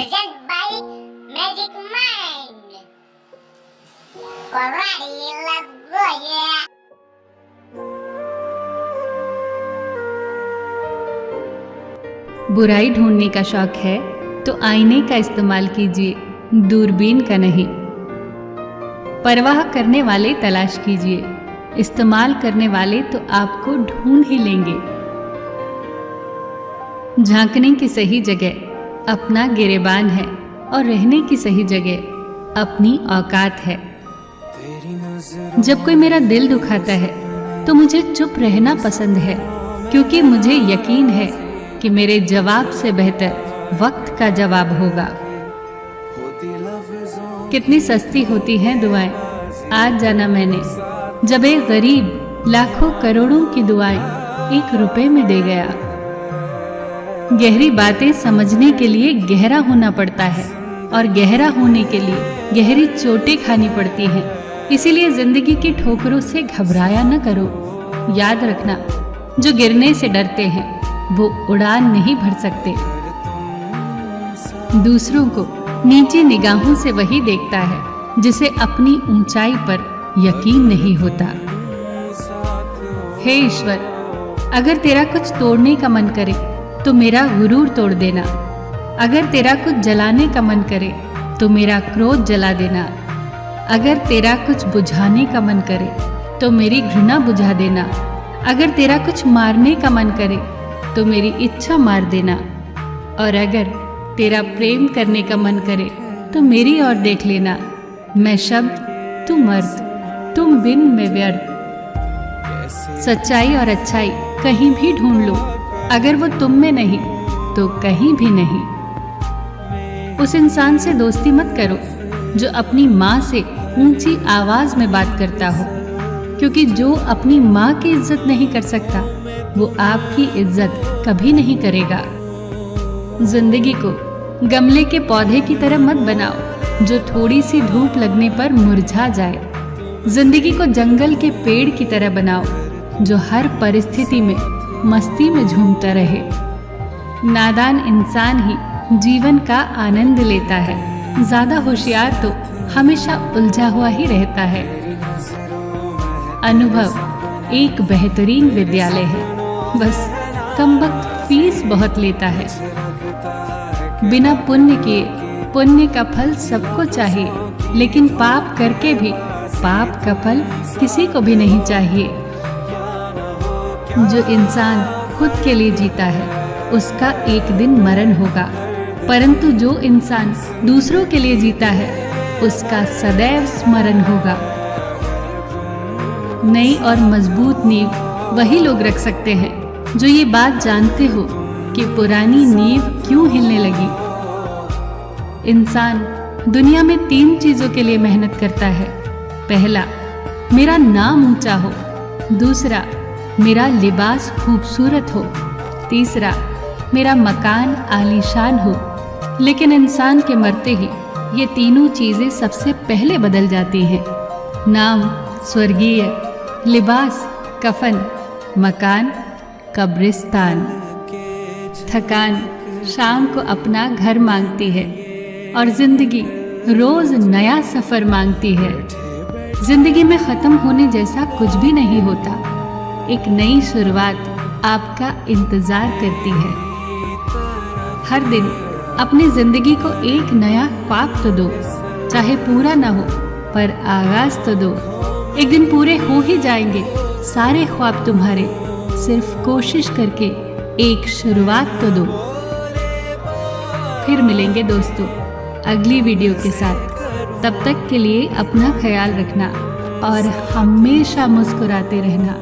present by Magic Mind. Alrighty, let's go, yeah. बुराई ढूंढने का शौक है तो आईने का इस्तेमाल कीजिए, दूरबीन का नहीं। परवाह करने वाले तलाश कीजिए, इस्तेमाल करने वाले तो आपको ढूंढ ही लेंगे। झांकने की सही जगह अपना गिरेबान है और रहने की सही जगह अपनी औकात है। जब कोई मेरा दिल दुखाता है तो मुझे चुप रहना पसंद है, क्योंकि मुझे यकीन है कि मेरे जवाब से बेहतर वक्त का जवाब होगा। कितनी सस्ती होती हैं दुआएं, आज जाना मैंने, जब एक गरीब लाखों करोड़ों की दुआएं 1 रुपए में दे गया। गहरी बातें समझने के लिए गहरा होना पड़ता है और गहरा होने के लिए गहरी चोटें खानी पड़ती हैं। इसीलिए जिंदगी की ठोकरों से घबराया न करो। याद रखना, जो गिरने से डरते हैं वो उड़ान नहीं भर सकते। दूसरों को नीची निगाहों से वही देखता है जिसे अपनी ऊंचाई पर यकीन नहीं होता। हे ईश्वर, अगर तेरा कुछ तोड़ने का मन करे तो मेरा गुरूर तोड़ देना। अगर तेरा कुछ जलाने का मन करे तो मेरा क्रोध जला देना। अगर तेरा कुछ बुझाने का मन करे तो मेरी घृणा बुझा देना। अगर तेरा कुछ मारने का मन करे तो मेरी इच्छा मार देना। और अगर तेरा प्रेम करने का मन करे तो मेरी ओर देख लेना। मैं शब्द, तू मर्द, तुम बिन में व्यर्थ। सच्चाई और अच्छाई कहीं भी ढूंढ लो, अगर वो तुम में नहीं तो कहीं भी नहीं। उस इंसान से दोस्ती मत करो जो अपनी माँ से ऊंची आवाज में बात करता हो, क्योंकि जो अपनी माँ की इज्जत नहीं कर सकता वो आपकी इज्जत कभी नहीं करेगा। जिंदगी को गमले के पौधे की तरह मत बनाओ जो थोड़ी सी धूप लगने पर मुरझा जाए। जिंदगी को जंगल के पेड़ की तरह बनाओ जो हर परिस्थिति में मस्ती में झूमता रहे। नादान इंसान ही जीवन का आनंद लेता है, ज्यादा होशियार तो हमेशा उलझा हुआ ही रहता है। अनुभव एक बेहतरीन विद्यालय है, बस कमबख्त फीस बहुत लेता है। बिना पुण्य किए पुण्य का फल सबको चाहिए, लेकिन पाप करके भी पाप का फल किसी को भी नहीं चाहिए। जो इंसान खुद के लिए जीता है उसका एक दिन मरण होगा, परंतु जो इंसान दूसरों के लिए जीता है उसका सदैव स्मरण होगा। नई और मजबूत नींव वही लोग रख सकते हैं जो ये बात जानते हो कि पुरानी नींव क्यों हिलने लगी। इंसान दुनिया में 3 चीजों के लिए मेहनत करता है। पहला, मेरा नाम ऊंचा हो। दूसरा, मेरा लिबास खूबसूरत हो। तीसरा, मेरा मकान आलीशान हो। लेकिन इंसान के मरते ही ये तीनों चीजें सबसे पहले बदल जाती हैं। नाम स्वर्गीय, लिबास कफन, मकान कब्रिस्तान। थकान शाम को अपना घर मांगती है और जिंदगी रोज नया सफर मांगती है। जिंदगी में खत्म होने जैसा कुछ भी नहीं होता। एक नई शुरुआत आपका इंतजार करती है। हर दिन अपनी जिंदगी को एक नया ख्वाब तो दो, चाहे पूरा ना हो पर आगाज तो दो। एक दिन पूरे हो ही जाएंगे सारे ख्वाब तुम्हारे, सिर्फ कोशिश करके एक शुरुआत तो दो। फिर मिलेंगे दोस्तों अगली वीडियो के साथ। तब तक के लिए अपना ख्याल रखना और हमेशा मुस्कुराते रहना।